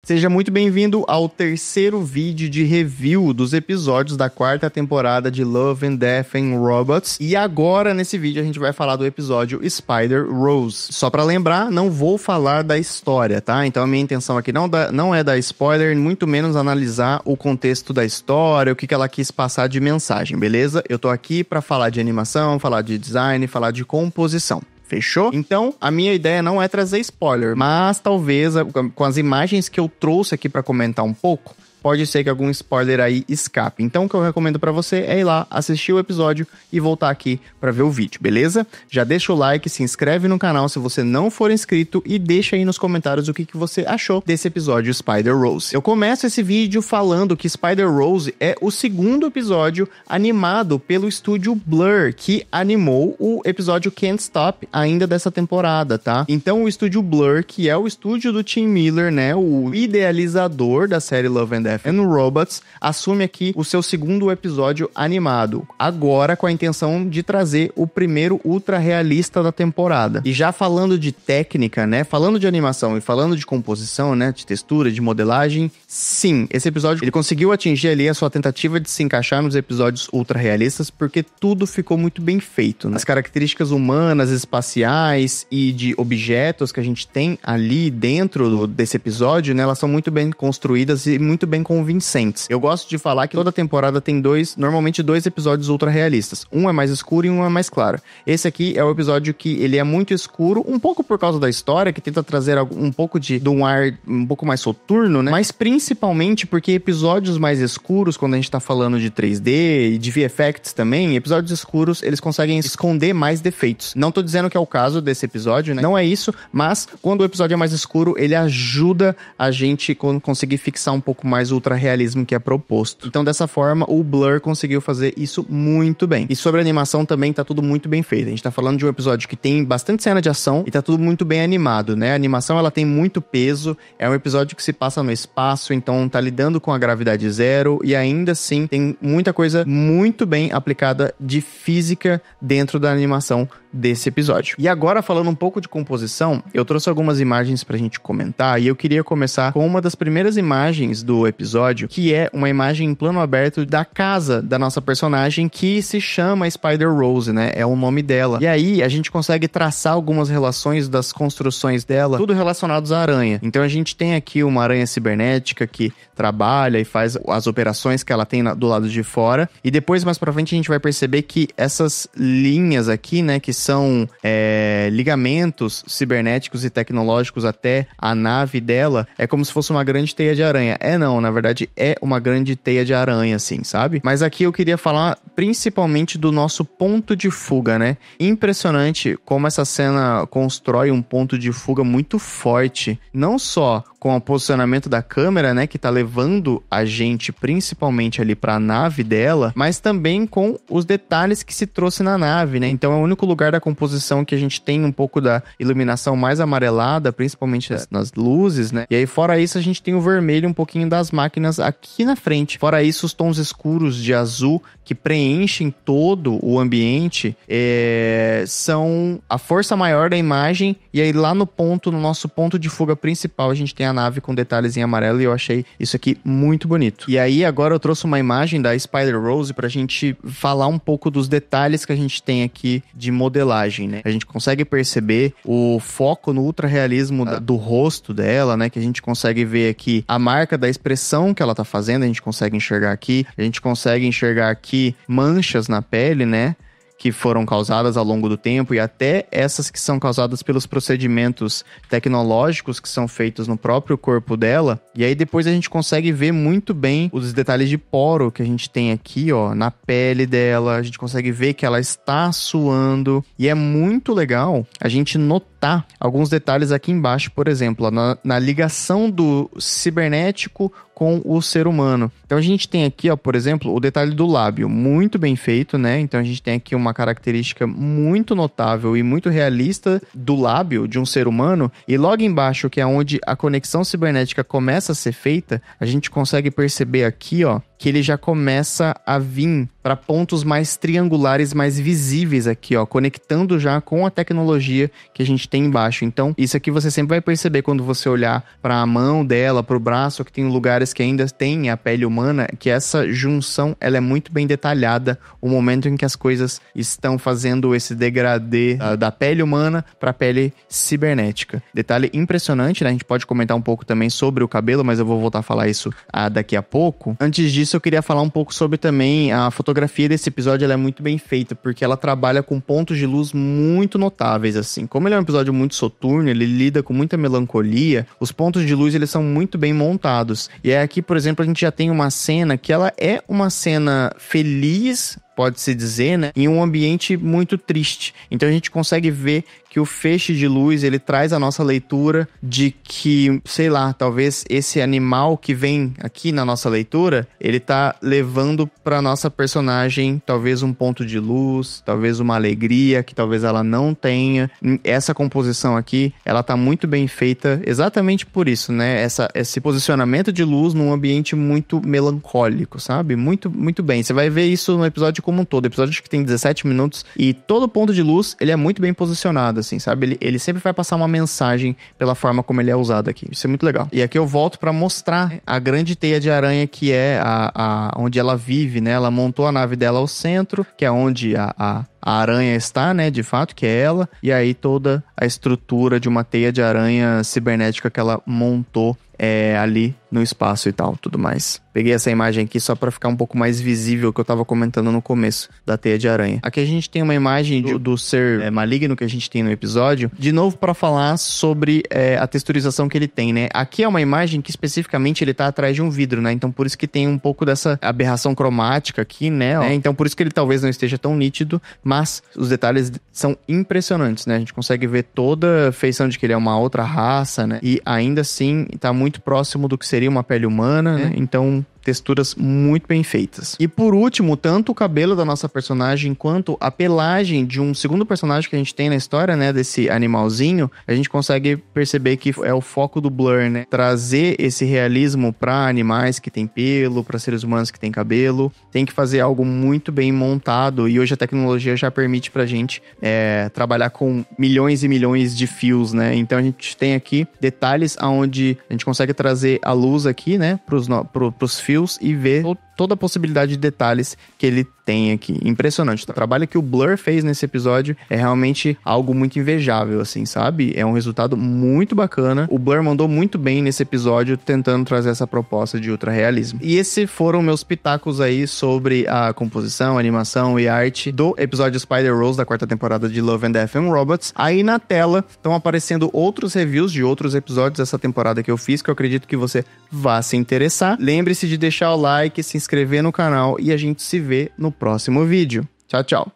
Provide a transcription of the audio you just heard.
Seja muito bem-vindo ao terceiro vídeo de review dos episódios da quarta temporada de Love and Death and Robots. E agora, nesse vídeo, a gente vai falar do episódio Spider-Rose. Só pra lembrar, não vou falar da história, tá? Então a minha intenção aqui não é dar spoiler, muito menos analisar o contexto da história, o que ela quis passar de mensagem, beleza? Eu tô aqui pra falar de animação, falar de design, falar de composição. Fechou? Então, a minha ideia não é trazer spoiler, mas talvez com as imagens que eu trouxe aqui pra comentar um pouco, pode ser que algum spoiler aí escape. Então, o que eu recomendo pra você é ir lá, assistir o episódio e voltar aqui pra ver o vídeo, beleza? Já deixa o like, se inscreve no canal se você não for inscrito e deixa aí nos comentários o que você achou desse episódio Spider-Rose. Eu começo esse vídeo falando que Spider-Rose é o segundo episódio animado pelo estúdio Blur, que animou o episódio Can't Stop ainda dessa temporada, tá? Então, o estúdio Blur, que é o estúdio do Tim Miller, né? O idealizador da série Love and Death and Robots, assume aqui o seu segundo episódio animado, agora com a intenção de trazer o primeiro ultra realista da temporada. E já falando de técnica, né, falando de animação e falando de composição, né, de textura, de modelagem, sim, esse episódio ele conseguiu atingir ali a sua tentativa de se encaixar nos episódios ultra realistas, porque tudo ficou muito bem feito, né? As características humanas, espaciais e de objetos que a gente tem ali dentro desse episódio, né, elas são muito bem construídas e muito bem convincentes. Eu gosto de falar que toda temporada tem normalmente dois episódios ultra realistas. Um é mais escuro e um é mais claro. Esse aqui é o episódio que ele é muito escuro, um pouco por causa da história, que tenta trazer um pouco de um ar um pouco mais soturno, né? Mas principalmente porque episódios mais escuros, quando a gente tá falando de 3D e de VFX também, episódios escuros, eles conseguem esconder mais defeitos. Não tô dizendo que é o caso desse episódio, né? Não é isso, mas quando o episódio é mais escuro, ele ajuda a gente conseguir fixar um pouco mais o ultra-realismo que é proposto. Então, dessa forma, o Blur conseguiu fazer isso muito bem. E sobre a animação também tá tudo muito bem feito. A gente tá falando de um episódio que tem bastante cena de ação e tá tudo muito bem animado, né? A animação, ela tem muito peso, é um episódio que se passa no espaço, então tá lidando com a gravidade zero e ainda assim tem muita coisa muito bem aplicada de física dentro da animação desse episódio. E agora, falando um pouco de composição, eu trouxe algumas imagens pra gente comentar e eu queria começar com uma das primeiras imagens do episódio, que é uma imagem em plano aberto da casa da nossa personagem, que se chama Spider-Rose, né? É o nome dela. E aí, a gente consegue traçar algumas relações das construções dela, tudo relacionados à aranha. Então, a gente tem aqui uma aranha cibernética que trabalha e faz as operações que ela tem do lado de fora. E depois, mais pra frente, a gente vai perceber que essas linhas aqui, né, que são ligamentos cibernéticos e tecnológicos até a nave dela, é como se fosse uma grande teia de aranha. Não, na verdade é uma grande teia de aranha, assim, sabe? Mas aqui eu queria falar principalmente do nosso ponto de fuga, né? Impressionante como essa cena constrói um ponto de fuga muito forte, não só com o posicionamento da câmera, né, que tá levando a gente principalmente ali pra nave dela, mas também com os detalhes que se trouxe na nave, né? Então é o único lugar da composição que a gente tem um pouco da iluminação mais amarelada, principalmente nas luzes, né? E aí, fora isso, a gente tem o vermelho um pouquinho das máquinas aqui na frente. Fora isso, os tons escuros de azul que preenchem todo o ambiente são a força maior da imagem. E aí, lá no nosso ponto de fuga principal, a gente tem a nave com detalhes em amarelo e eu achei isso aqui muito bonito. E aí, agora eu trouxe uma imagem da Spider-Rose pra gente falar um pouco dos detalhes que a gente tem aqui de modelagem, né? A gente consegue perceber o foco no ultra-realismo do rosto dela, né? Que a gente consegue ver aqui a marca da expressão que ela tá fazendo, a gente consegue enxergar aqui. A gente consegue enxergar aqui manchas na pele, né? Que foram causadas ao longo do tempo e até essas que são causadas pelos procedimentos tecnológicos que são feitos no próprio corpo dela. E aí depois a gente consegue ver muito bem os detalhes de poro que a gente tem aqui, ó, na pele dela. A gente consegue ver que ela está suando e é muito legal a gente notar alguns detalhes aqui embaixo, por exemplo, ó, na ligação do cibernético com o ser humano. Então a gente tem aqui, ó, por exemplo, o detalhe do lábio, muito bem feito, né? Então a gente tem aqui uma característica muito notável e muito realista do lábio de um ser humano, e logo embaixo, que é onde a conexão cibernética começa a ser feita, a gente consegue perceber aqui, ó, que ele já começa a vir para pontos mais triangulares, mais visíveis aqui, ó, conectando já com a tecnologia que a gente tem embaixo. Então, isso aqui você sempre vai perceber quando você olhar para a mão dela, para o braço, que tem lugares que ainda tem a pele humana, que essa junção, ela é muito bem detalhada, o momento em que as coisas estão fazendo esse degradê da pele humana para a pele cibernética. Detalhe impressionante, né? A gente pode comentar um pouco também sobre o cabelo, mas eu vou voltar a falar isso daqui a pouco. Antes disso, eu queria falar um pouco sobre também a fotografia desse episódio. Ela é muito bem feita, porque ela trabalha com pontos de luz muito notáveis, assim. Como ele é um episódio muito soturno, ele lida com muita melancolia, os pontos de luz, eles são muito bem montados. E aqui, por exemplo, a gente já tem uma cena que ela é uma cena feliz, pode-se dizer, né? Em um ambiente muito triste. Então a gente consegue ver que o feixe de luz, ele traz a nossa leitura de que, sei lá, talvez esse animal que vem aqui na nossa leitura, ele tá levando pra nossa personagem talvez um ponto de luz, talvez uma alegria que talvez ela não tenha. Essa composição aqui, ela tá muito bem feita exatamente por isso, né? Esse posicionamento de luz num ambiente muito melancólico, sabe? Muito, muito bem. Você vai ver isso no episódio como um todo. O episódio que tem 17 minutos e todo ponto de luz, ele é muito bem posicionado, assim, sabe? Ele sempre vai passar uma mensagem pela forma como ele é usado aqui. Isso é muito legal. E aqui eu volto pra mostrar a grande teia de aranha que é onde ela vive, né? Ela montou a nave dela ao centro, que é onde a aranha está, né, de fato, que é ela, e aí toda a estrutura de uma teia de aranha cibernética que ela montou ali no espaço e tal, tudo mais. Peguei essa imagem aqui só pra ficar um pouco mais visível, que eu tava comentando no começo, da teia de aranha. Aqui a gente tem uma imagem do ser maligno que a gente tem no episódio, de novo pra falar sobre a texturização que ele tem, né? Aqui é uma imagem que especificamente ele tá atrás de um vidro, né? Então por isso que tem um pouco dessa aberração cromática aqui, né? Então por isso que ele talvez não esteja tão nítido, mas os detalhes são impressionantes, né? A gente consegue ver toda a feição de que ele é uma outra raça, né? E ainda assim tá muito próximo do que seria uma pele humana, né? Então texturas muito bem feitas. E por último, tanto o cabelo da nossa personagem quanto a pelagem de um segundo personagem que a gente tem na história, né, desse animalzinho, a gente consegue perceber que é o foco do Blur, né, trazer esse realismo para animais que tem pelo, para seres humanos que tem cabelo, tem que fazer algo muito bem montado, e hoje a tecnologia já permite pra gente trabalhar com milhões e milhões de fios, né, então a gente tem aqui detalhes aonde a gente consegue trazer a luz aqui, né, pros fios e ver toda a possibilidade de detalhes que ele tem aqui. Impressionante. O trabalho que o Blur fez nesse episódio é realmente algo muito invejável, assim, sabe? É um resultado muito bacana. O Blur mandou muito bem nesse episódio, tentando trazer essa proposta de ultra-realismo. E esses foram meus pitacos aí sobre a composição, animação e arte do episódio Spider-Rose da 4ª temporada de Love and Death and Robots. Aí na tela estão aparecendo outros reviews de outros episódios dessa temporada que eu fiz, que eu acredito que você vá se interessar. Lembre-se de deixar o like, se inscrever no canal e a gente se vê no próximo vídeo. Tchau, tchau!